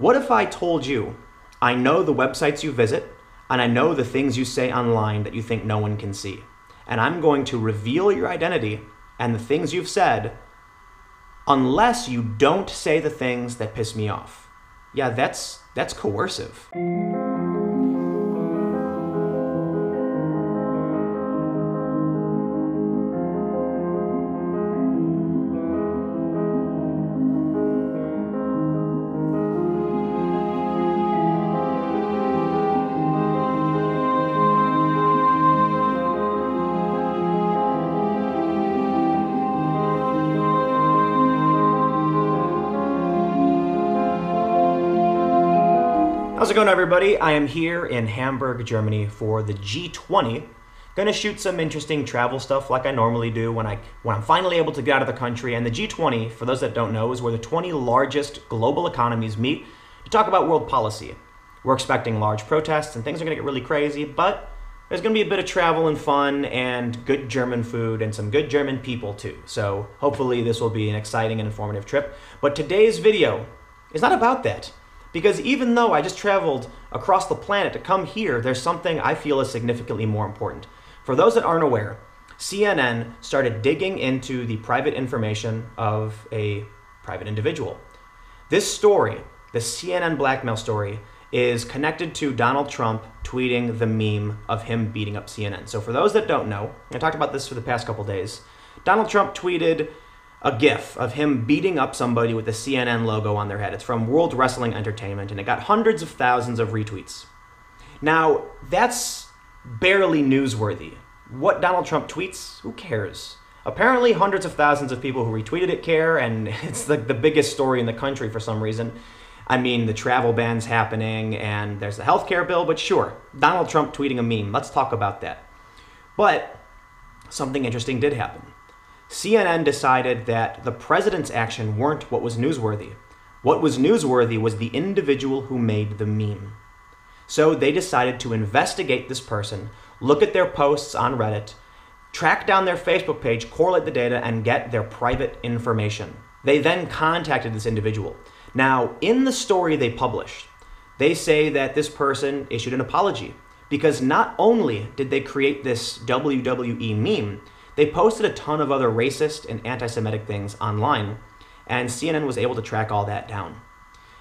What if I told you, I know the websites you visit, and I know the things you say online that you think no one can see, and I'm going to reveal your identity and the things you've said unless you don't say the things that piss me off? Yeah, that's coercive. How's it going, everybody? I am here in Hamburg, Germany for the G20. Gonna shoot some interesting travel stuff like I normally do when I'm finally able to get out of the country. And the G20, for those that don't know, is where the 20 largest global economies meet to talk about world policy. We're expecting large protests and things are gonna get really crazy, but there's gonna be a bit of travel and fun and good German food and some good German people too. So hopefully this will be an exciting and informative trip. But today's video is not about that. Because even though I just traveled across the planet to come here, there's something I feel is significantly more important. For those that aren't aware, CNN started digging into the private information of a private individual. This story, the CNN blackmail story, is connected to Donald Trump tweeting the meme of him beating up CNN. So for those that don't know, I talked about this for the past couple days, Donald Trump tweeted a GIF of him beating up somebody with the CNN logo on their head. It's from World Wrestling Entertainment, and it got hundreds of thousands of retweets. Now, that's barely newsworthy. What Donald Trump tweets, who cares? Apparently, hundreds of thousands of people who retweeted it care, and it's like the biggest story in the country for some reason. I mean, the travel ban's happening, and there's the healthcare bill, but sure, Donald Trump tweeting a meme. Let's talk about that. But something interesting did happen. CNN decided that the president's action weren't what was newsworthy. What was newsworthy was the individual who made the meme. So they decided to investigate this person, look at their posts on Reddit, track down their Facebook page, correlate the data, and get their private information. They then contacted this individual. Now, in the story they published, they say that this person issued an apology because not only did they create this WWE meme, they posted a ton of other racist and anti-Semitic things online, and CNN was able to track all that down.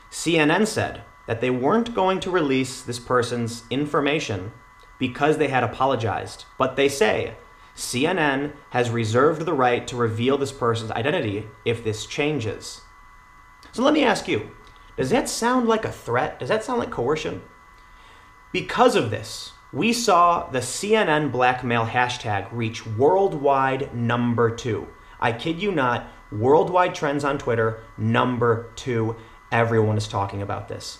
CNN said that they weren't going to release this person's information because they had apologized, but they say CNN has reserved the right to reveal this person's identity if this changes. So let me ask you, does that sound like a threat? Does that sound like coercion? Because of this, we saw the CNN blackmail hashtag reach worldwide #2. I kid you not, worldwide trends on Twitter, #2. Everyone is talking about this.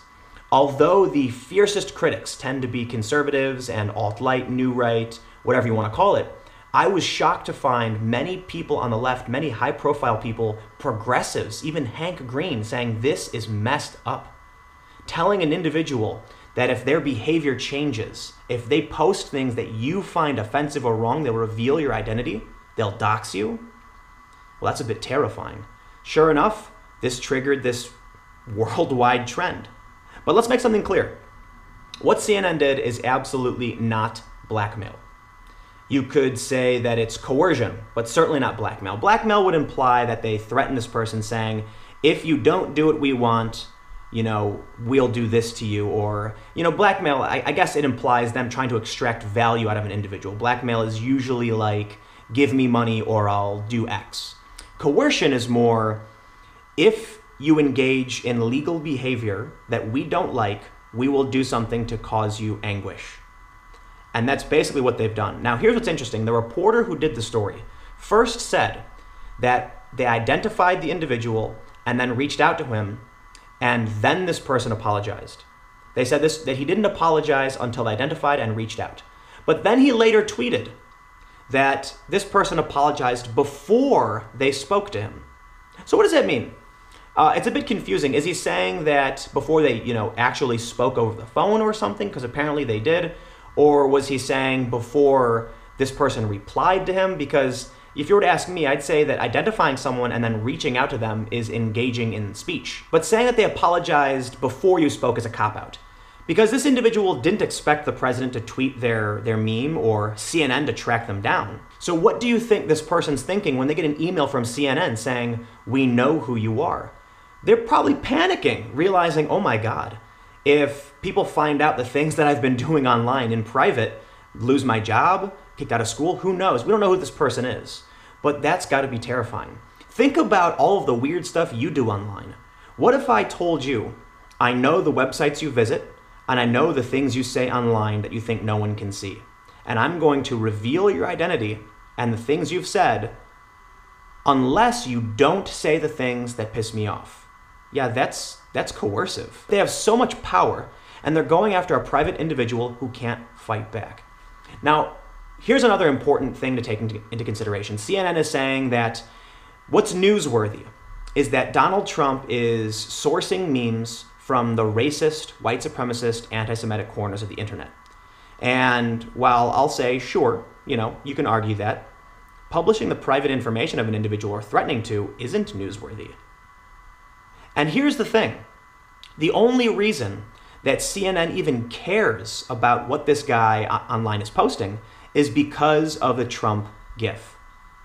Although the fiercest critics tend to be conservatives and alt-right, new right, whatever you want to call it, I was shocked to find many people on the left, many high-profile people, progressives, even Hank Green, saying this is messed up. Telling an individual that if their behavior changes, if they post things that you find offensive or wrong, they'll reveal your identity, they'll dox you. Well, that's a bit terrifying. Sure enough, this triggered this worldwide trend. But let's make something clear. What CNN did is absolutely not blackmail. You could say that it's coercion, but certainly not blackmail. Blackmail would imply that they threaten this person saying, if you don't do what we want, we'll do this to you, or, blackmail, I guess it implies them trying to extract value out of an individual. Blackmail is usually like, give me money or I'll do X. Coercion is more, if you engage in legal behavior that we don't like, we will do something to cause you anguish. And that's basically what they've done. Now, here's what's interesting. The reporter who did the story first said that they identified the individual and then reached out to him, and then this person apologized. They said that he didn't apologize until they identified and reached out. But then he later tweeted that this person apologized before they spoke to him. So what does that mean? It's a bit confusing. Is he saying that before they, actually spoke over the phone or something? Because apparently they did. Or was he saying before this person replied to him? Because if you were to ask me, I'd say that identifying someone and then reaching out to them is engaging in speech. But saying that they apologized before you spoke is a cop-out. Because this individual didn't expect the president to tweet their meme or CNN to track them down. So what do you think this person's thinking when they get an email from CNN saying, "We know who you are"? They're probably panicking, realizing, oh my God, if people find out the things that I've been doing online in private, lose my job, kicked out of school, who knows? We don't know who this person is. But that's got to be terrifying. Think about all of the weird stuff you do online. What if I told you, I know the websites you visit, and I know the things you say online that you think no one can see. And I'm going to reveal your identity and the things you've said unless you don't say the things that piss me off. Yeah, that's coercive. They have so much power, and they're going after a private individual who can't fight back. Now, here's another important thing to take into consideration. CNN is saying that what's newsworthy is that Donald Trump is sourcing memes from the racist, white supremacist, anti-Semitic corners of the internet. And while I'll say, sure, you can argue that, publishing the private information of an individual or threatening to isn't newsworthy. And here's the thing. The only reason that CNN even cares about what this guy online is posting is because of the Trump gif.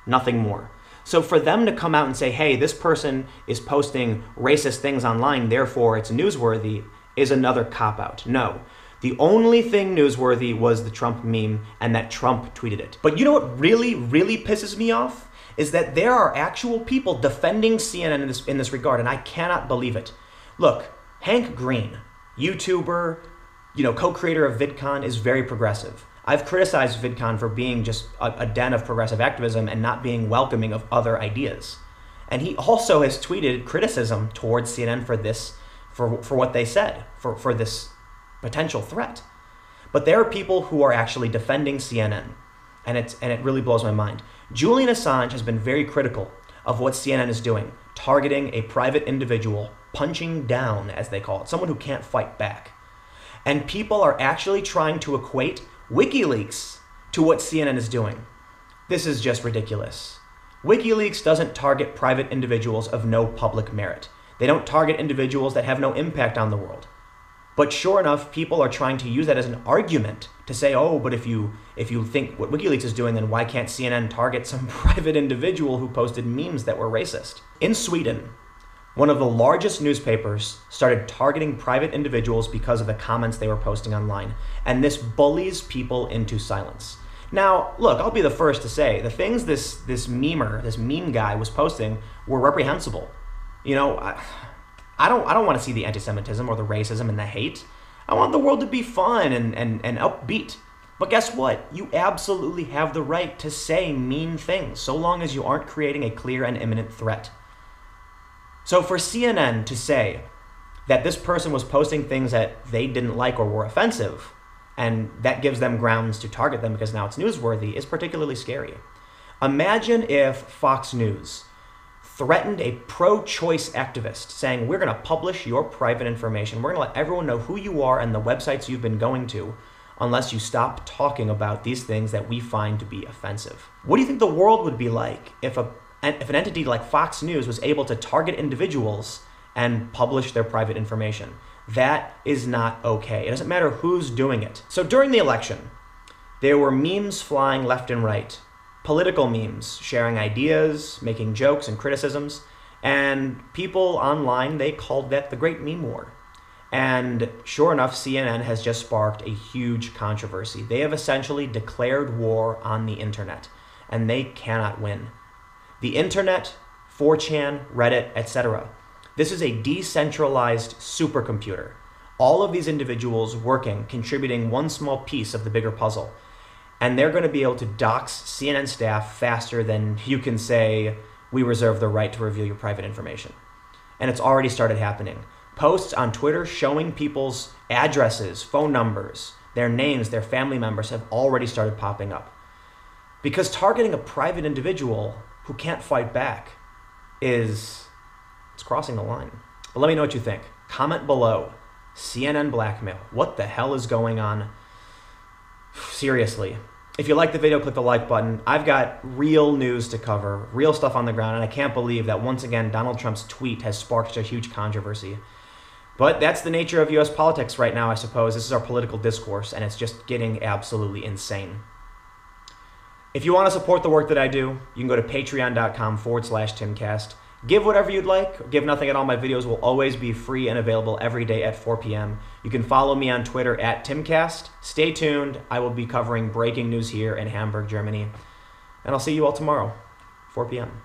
Nothing more. So for them to come out and say, hey, this person is posting racist things online, therefore it's newsworthy, is another cop-out. No. The only thing newsworthy was the Trump meme and that Trump tweeted it. But you know what really, really pisses me off? Is that there are actual people defending CNN in this regard, and I cannot believe it. Look, Hank Green, YouTuber, co-creator of VidCon, is very progressive. I've criticized VidCon for being just a den of progressive activism and not being welcoming of other ideas. And he also has tweeted criticism towards CNN for this, for what they said, for this potential threat. But there are people who are actually defending CNN, and it really blows my mind. Julian Assange has been very critical of what CNN is doing, targeting a private individual, punching down, as they call it, someone who can't fight back. And people are actually trying to equate WikiLeaks to what CNN is doing. This is just ridiculous. WikiLeaks doesn't target private individuals of no public merit. They don't target individuals that have no impact on the world. But sure enough, people are trying to use that as an argument to say, oh, but if you think what WikiLeaks is doing, then why can't CNN target some private individual who posted memes that were racist? In Sweden, one of the largest newspapers started targeting private individuals because of the comments they were posting online, and this bullies people into silence. Now, look, I'll be the first to say, the things this meme guy was posting were reprehensible. I don't want to see the anti-Semitism or the racism and the hate. I want the world to be fun and upbeat. But guess what? You absolutely have the right to say mean things, so long as you aren't creating a clear and imminent threat. So for CNN to say that this person was posting things that they didn't like or were offensive, and that gives them grounds to target them because now it's newsworthy, is particularly scary. Imagine if Fox News threatened a pro-choice activist saying, we're going to publish your private information. We're going to let everyone know who you are and the websites you've been going to unless you stop talking about these things that we find to be offensive. What do you think the world would be like if an entity like Fox News was able to target individuals and publish their private information? That is not okay. It doesn't matter who's doing it. So during the election, there were memes flying left and right. Political memes, sharing ideas, making jokes and criticisms, and people online, they called that the Great Meme War. And sure enough, CNN has just sparked a huge controversy. They have essentially declared war on the internet, and they cannot win. The internet, 4chan, Reddit, etc. This is a decentralized supercomputer. All of these individuals working, contributing one small piece of the bigger puzzle. And they're going to be able to dox CNN staff faster than you can say, we reserve the right to reveal your private information. And it's already started happening. Posts on Twitter showing people's addresses, phone numbers, their names, their family members have already started popping up. Because targeting a private individual who can't fight back it's crossing the line. But let me know what you think. Comment below. CNN blackmail. What the hell is going on? Seriously. If you like the video, click the like button. I've got real news to cover, real stuff on the ground, and I can't believe that once again Donald Trump's tweet has sparked such a huge controversy. But that's the nature of U.S. politics right now, I suppose. This is our political discourse, and it's just getting absolutely insane. If you want to support the work that I do, you can go to patreon.com/Timcast. Give whatever you'd like. Give nothing at all. My videos will always be free and available every day at 4 p.m. You can follow me on Twitter at Timcast. Stay tuned. I will be covering breaking news here in Hamburg, Germany. And I'll see you all tomorrow, 4 p.m.